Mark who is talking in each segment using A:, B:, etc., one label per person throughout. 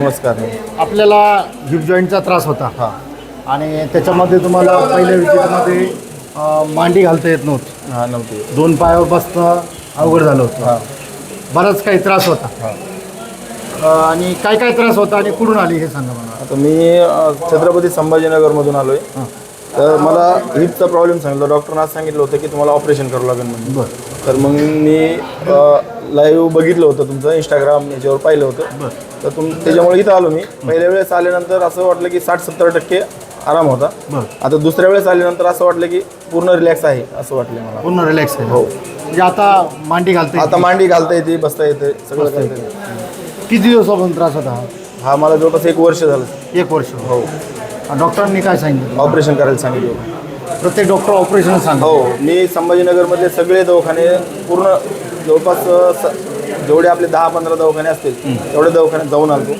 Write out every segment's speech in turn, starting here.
A: नमस्कार.
B: आपल्याला हिप जॉईंटचा त्रास होता
A: हां
B: आणि त्याच्यामध्ये तुम्हाला पहिल्या विजिटमध्ये मांडी घालता येत नव्हती.
A: हां नव्हती.
B: दोन पायावर बसणं अवघड झालं होतं.
A: हां
B: बराच काही त्रास होता.
A: हां
B: आणि काय काय त्रास होता आणि कुठून आली हे सांगा मला.
A: आता मी छत्रपती संभाजीनगरमधून आलो आहे. तर मला हिपचा प्रॉब्लेम सांगितलं. डॉक्टरनं आज सांगितलं होतं की तुम्हाला ऑपरेशन करावं लागेल म्हणून.
B: बरं
A: तर मग मी लाईव्ह बघितलं होतं तुमचं इंस्टाग्राम याच्यावर पाहिलं होतं.
B: बरं
A: तर त्याच्यामुळे इथं आलो मी. पहिल्या वेळेस आल्यानंतर असं वाटलं की 60-70% आराम होता.
B: बरं
A: आता दुसऱ्या वेळेस आल्यानंतर असं वाटलं की पूर्ण रिलॅक्स आहे असं वाटलं मला.
B: पूर्ण रिलॅक्स आहे.
A: हो.
B: म्हणजे आता मांडी घालता
A: आता मांडी घालता येते, बसता येते, सगळं करता येते.
B: किती दिवसापासून त्रास होता हा?
A: हा मला जवळपास 1 वर्ष झालं.
B: 1 वर्ष.
A: हो.
B: डॉक्टरांनी काय सांगितलं?
A: ऑपरेशन करायला सांगितलं होतं.
B: प्रत्येक डॉक्टर ऑपरेशन सांगतो.
A: हो. मी संभाजीनगरमधले सगळे दवाखाने पूर्ण जवळपास जेवढे आपले 10-15 दवाखाने असतील तेवढे दवाखान्यात जाऊन आलो.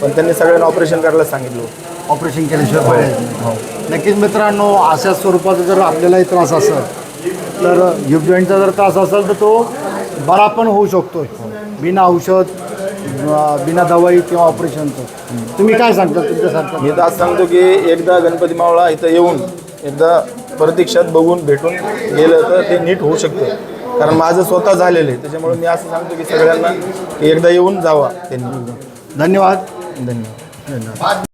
A: पण त्यांनी सगळ्यांना ऑपरेशन करायला सांगितलं होतं.
B: ऑपरेशन केल्याशिवाय पर्याय नाही. नक्कीच मित्रांनो, अशा स्वरूपाचा जर आपल्यालाही त्रास असेल तर हिप जॉईंटचा जर त्रास असेल तर तो बरा पण होऊ शकतो बिना औषध, बिना दवाई किंवा ऑपरेशनचं. तुम्ही काय सांगता तुमच्यासारखं?
A: मी तर आज सांगतो की एकदा गणपती मावळा इथं येऊन एकदा प्रत्यक्षात बघून भेटून गेलं तर ते नीट होऊ शकतं. कारण माझं स्वतः झालेलं आहे. त्याच्यामुळे मी असं सांगतो की सगळ्यांना की एकदा येऊन जावा त्यांनी.
B: धन्यवाद.
A: धन्यवाद.
B: धन्यवाद.